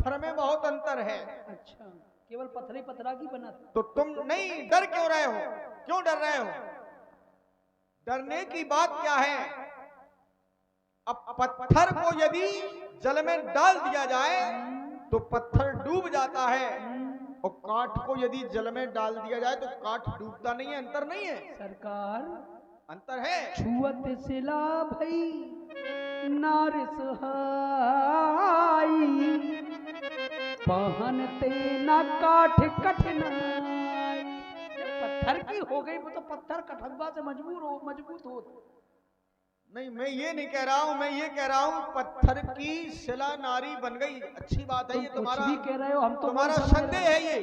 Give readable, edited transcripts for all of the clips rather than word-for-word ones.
पत्थर में बहुत अंतर है। अच्छा, केवल पत्थर ही पत्थरा की बना था। तो तुम नहीं डर क्यों रहे हो? क्यों डर रहे हो? डरने की बात क्या है? अब पत्थर को यदि जल में डाल दिया जाए तो पत्थर डूब जाता है, और काठ को यदि जल में डाल दिया जाए तो काठ डूबता नहीं है। अंतर नहीं है सरकार? अंतर है। छुअत सिला भई नार सुहाई, पहनते न काठ कठिनाई। पत्थर की हो गई वो तो पत्थर कठंबा से मजबूत हो। नहीं, मैं ये नहीं कह रहा हूं, मैं ये कह रहा हूं पत्थर की शिला नारी बन गई, अच्छी बात है। ये तुम्हारा भी कह रहे हो, हम तो तुम्हारा संदेह है ये।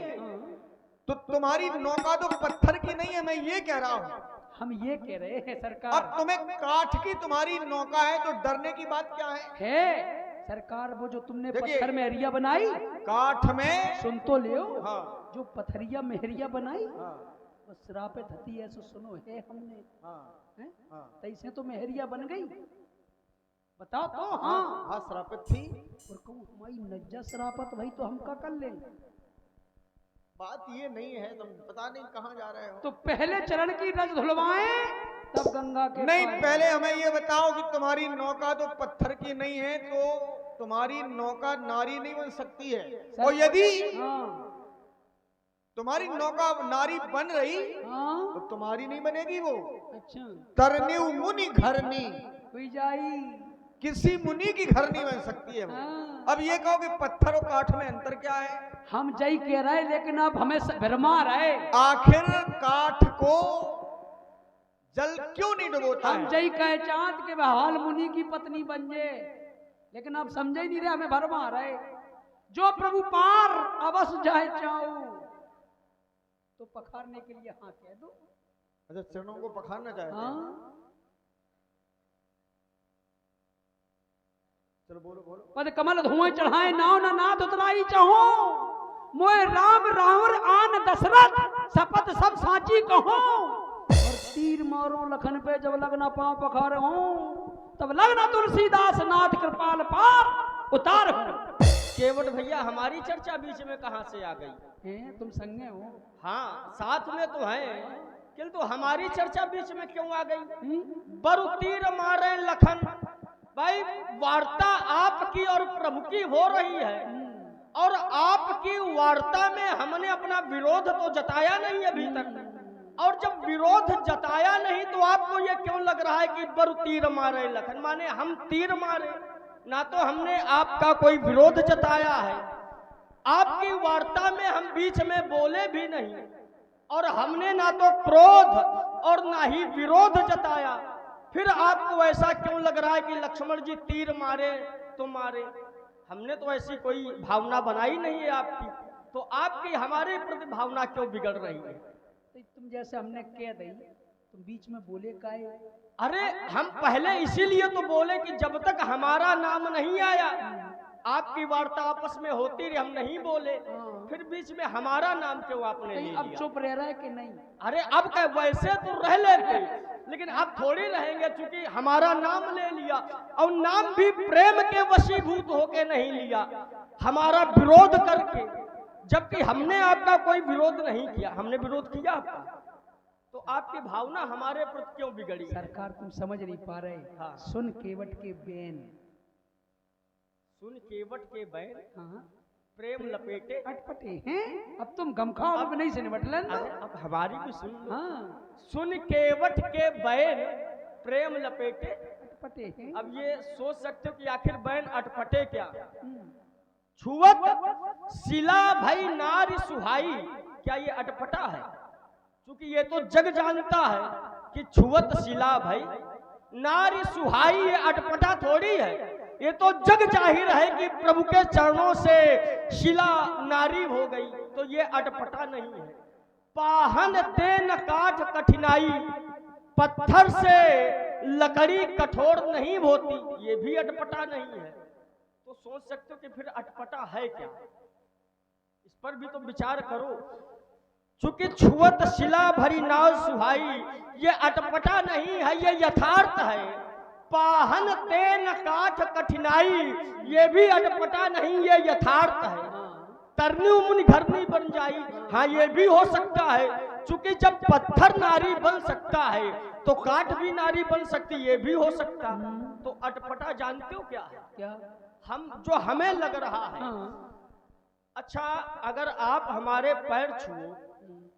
तो तुम्हारी नौका तो पत्थर की नहीं है, मैं ये कह रहा हूं। हम ये कह रहे हैं सरकार। अब तुम्हें काठ की तुम्हारी नौका है तो डरने की बात क्या है? सरकार वो जो तुमने पत्थर में मेहरिया बनाई, काठ में सुन तो लियो। हाँ। जो पत्थरिया मेहरिया बनाई, हाँ। वो श्रापित हती है, सो सुनो है हमने। हाँ। हाँ। तैसे तो मेहरिया बन गई, बताओ तो। हाँ हाँ, श्रापित थी। और कहूँ हमारी नज्जा श्रापित भाई तो हम क्या कर लेंगे? बात ये नहीं है, तुम पता नहीं कहाँ जा रहे हो। तो पहले चरण की रज धुलवाएं तब गंगा के नहीं, पहले हमें ये बताओ कि तुम्हारी नौका तो पत्थर की नहीं है, तो तुम्हारी नौका नारी नहीं बन सकती है। और यदि तुम्हारी नौका नारी बन रही तो तुम्हारी नहीं बनेगी वो। अच्छा, तरनी मुनि घरनी हुई जाई, किसी मुनि की घर नहीं बन सकती है वो। अब ये कहो कि पत्थर और काठ में अंतर क्या है? हम जय कह रहे लेकिन अब हमें भरमा रहे। आखिर काठ को जल क्यों नहीं डुबोता? हम जय कहे चांद के बहाल मुनि की पत्नी बन जाए, लेकिन अब समझे नहीं रहे, हमें भरमा रहे। जो प्रभु पार अवश्य जाए चाऊ, तो पखारने के लिए हाँ कह दो। अच्छा, चरणों को पखारना चाहते हैं? हाँ, चलो बोलो बोलो। पद कमल धुआं चढ़ाए नाव न नाथ उतराई चाहो, मोए राम रावण आन दशरथ शपथ सब साची कहो। और तीर मारो लखन पे जब लगना पांव पखार हो, तब लगना तुलसीदास नाथ कृपाल पार उतार हो। केवट भैया, हमारी चर्चा बीच में कहां से आ गई? हैं तुम संगे हो? हाँ, साथ में तो हैं, किंतु हमारी चर्चा बीच में क्यों आ गई? बरु तीर मारे लखन। भाई, वार्ता आपकी और प्रभु की हो रही है, और आपकी वार्ता में हमने अपना विरोध तो जताया नहीं अभी तक। और जब विरोध जताया नहीं तो आपको ये क्यों लग रहा है कि बरु तीर मारे लखन? माने हम तीर मारे ना, तो हमने आपका कोई विरोध जताया है। आपकी वार्ता में हम बीच में बोले भी नहीं, और हमने ना तो क्रोध और ना ही विरोध जताया। फिर आपको ऐसा क्यों लग रहा है कि लक्ष्मण जी तीर मारे तो मारे? हमने तो ऐसी कोई भावना बनाई नहीं है आपकी, तो आपकी हमारे प्रति भावना क्यों बिगड़ रही है? तो तुम जैसे हमने कह दी, तुम बीच में बोले काहे? अरे, हम पहले इसीलिए तो बोले कि जब तक हमारा नाम नहीं आया, आपकी वार्ता आपस में होती रही, हम नहीं बोले। फिर बीच में हमारा नाम क्यों आपने ले लिया? अब चुप रह रहा है कि नहीं? अरे, अब क्या, वैसे तो रह लेते, लेकिन अब थोड़ी रहेंगे, चूंकि हमारा नाम ले लिया, और नाम भी प्रेम के वशीभूत होके नहीं लिया, हमारा विरोध करके। जबकि हमने आपका कोई विरोध नहीं किया। हमने विरोध किया आपका, तो आपकी भावना हमारे प्रति क्यों बिगड़ी? सरकार तुम समझ नहीं पा रहे। हाँ। सुन केवट के बैन, सुन केवट के बैन, हाँ, प्रेम लपेटे अटपटे हैं। अब तुम गमखाओ, अब नहीं से निपट लेना। अब हमारी भी सुन लो। हाँ, सुन केवट के बैन, प्रेम लपेटे अटपटे हैं। अब ये सोच सकते हो कि आखिर बैन अटपटे क्या? छुअत शिला भई नारी सुहाई, क्या ये अटपटा है? क्योंकि ये तो जग जानता है कि छुअत शिला भई नारी सुहाई, ये अटपटा थोड़ी है। ये तो जग जाहिर है कि प्रभु के चरणों से शिला नारी हो गई, तो ये अटपटा नहीं है। पाहन दे न काठ कठिनाई, पत्थर से लकड़ी कठोर नहीं होती, ये भी अटपटा नहीं है। तो सोच सकते हो कि फिर अटपटा है क्या? इस पर भी तो विचार करो। चूंकि छुअत शिला भरी नाव सुहाई, ये अटपटा नहीं है, ये यथार्थ है। पाहन तेन काठ कठिनाई, ये भी अटपटा नहीं, ये यथार्थ है। तरनी मुनि घरनी बन जाई, हाँ ये भी हो सकता है, क्योंकि जब पत्थर नारी बन सकता है तो काठ भी नारी बन सकती, ये भी हो सकता। तो अटपटा जानते हो क्या है? क्या? हम जो हमें लग रहा है, हाँ। अच्छा अगर आप हमारे पैर छुओ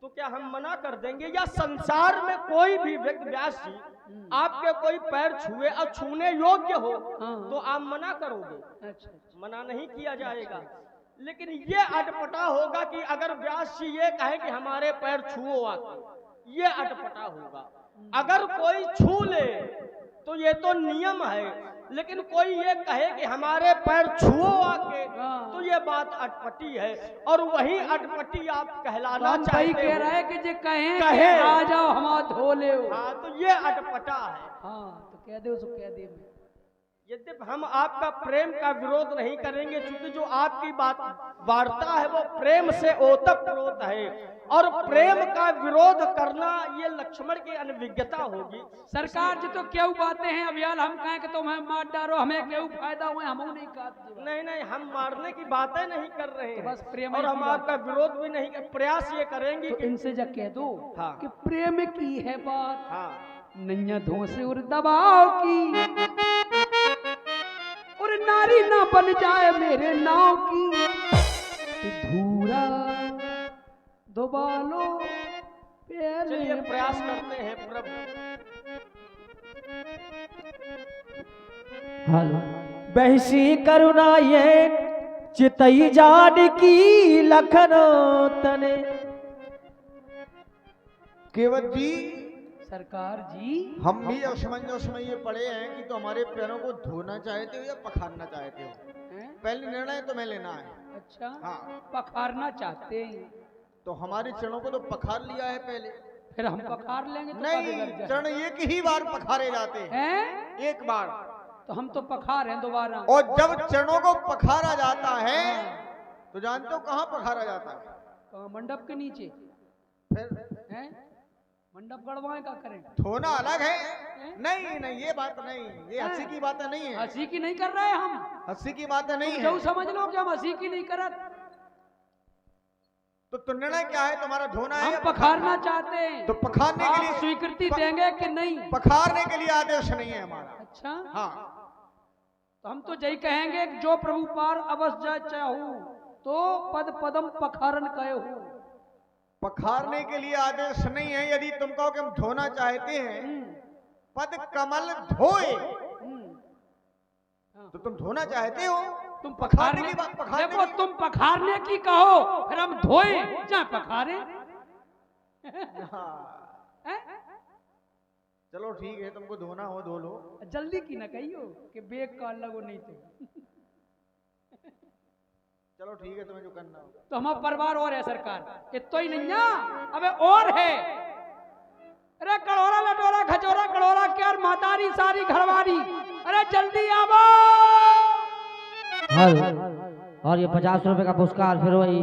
तो क्या हम मना कर देंगे? या संसार में कोई भी व्यक्ति, व्यास जी आपके कोई पैर छुए और छूने योग्य हो हाँ। तो आप मना करोगे? अच्छा अच्छा। मना नहीं किया जाएगा। लेकिन ये अटपटा होगा कि अगर व्यास जी ये कहे कि हमारे पैर छुओ आके, ये अटपटा होगा। अगर कोई छू ले तो ये तो नियम है, लेकिन कोई ये कहे कि हमारे पैर छुओ आके, तो ये बात अटपटी है। और वही अटपटी आप तो कहलाना हम चाहते भाई कह हो। रहे हैं कि जे कहें कहे। कि आ जाओ हमारा धो ले। हाँ, तो ये अटपटा है। हाँ तो कह दो, कह दे। यद्यपि हम आपका प्रेम का विरोध नहीं करेंगे, क्योंकि जो आपकी बात वार्ता है वो प्रेम से ओतप्रोत है, और प्रेम का विरोध करना ये लक्ष्मण की अनभिज्ञता होगी। सरकार जी तो क्यों बातें हैं अभियान, हम कहें कि तुम हमें मार डालो, हमें क्यों फायदा हुए, हम नहीं कहते। नहीं नहीं, हम मारने की बातें नहीं कर रहे हैं, तो बस प्रेम और की हम बात। आपका विरोध भी नहीं कर, प्रयास ये करेंगे तो कि इनसे जब कह दो हाँ। कि प्रेम की है बात, हाँ नैया धोसे और दबाव की, और नारी ना बन जाए मेरे नाव की, तो धूरा दुबालो चलिए प्रयास करते हैं प्रभु। बहसी करुणा ये चितई जान की लखन तने। केवट जी, सरकार जी हम भी असमंजस में ये पड़े हैं कि तो हमारे पैरों को धोना चाहते हो या पखारना चाहते हो? हैं? पहले निर्णय तो मैं लेना है। अच्छा हाँ। पखारना चाहते हैं तो हमारे चरणों को तो पखार लिया है पहले। फिर हम पखार लेंगे तो नहीं, क्या बिगड़ जाए? चरण एक ही बार पखारे जाते हैं, हैं? एक बार। तो हम तो पखार हैं दोबारा। और जब चरणों को पखारा जाता है तो जानते हो कहाँ पखारा जाता है? तो मंडप के नीचे फिर हैं? मंडप गड़वाए का करें? धोना अलग है। नहीं नहीं, ये बात नहीं, ये हंसी की बातें नहीं है। हंसी की नहीं कर रहे हम, हंसी की बातें नहीं जो है। समझ लो कि हम हंसी की नहीं करत, तो निर्णय क्या है तुम्हारा? धोना है हम या पखारना चाहते हैं। तो पखारने के आप लिए स्वीकृति देंगे कि नहीं? पखारने के लिए आदेश नहीं है हमारा। अच्छा हाँ, तो हम तो यही कहेंगे कि जो प्रभु पार अवश्य जाय चाहूं, तो पद पदम पखारन कहे हो। पखारने के लिए आदेश नहीं है। यदि तुम कहो कि हम धोना चाहते हैं, पद कमल धोए, तो तुम धोना चाहते हो। तुम पखारने पखारने की बात, पखारने देखो, की- तुम पखारने की कहो, फिर हम धोए चाहे पखारे। हाँ, हैं? चलो ठीक है, तुमको धोना हो धो लो। जल्दी की ना कहियो कि बेग का लगो नहीं तो। चलो ठीक है, तुम्हें जो करना हो। तो हमारा परिवार और है सरकार, इतो ही नहीं है, अबे और है। अरे कड़ोरा लटोरा खचोरा कड़ोरा क्या मातारी सारी घरवारी, अरे जल्दी आवो। हल और ये 50 रुपए का पुरस्कार फिर वही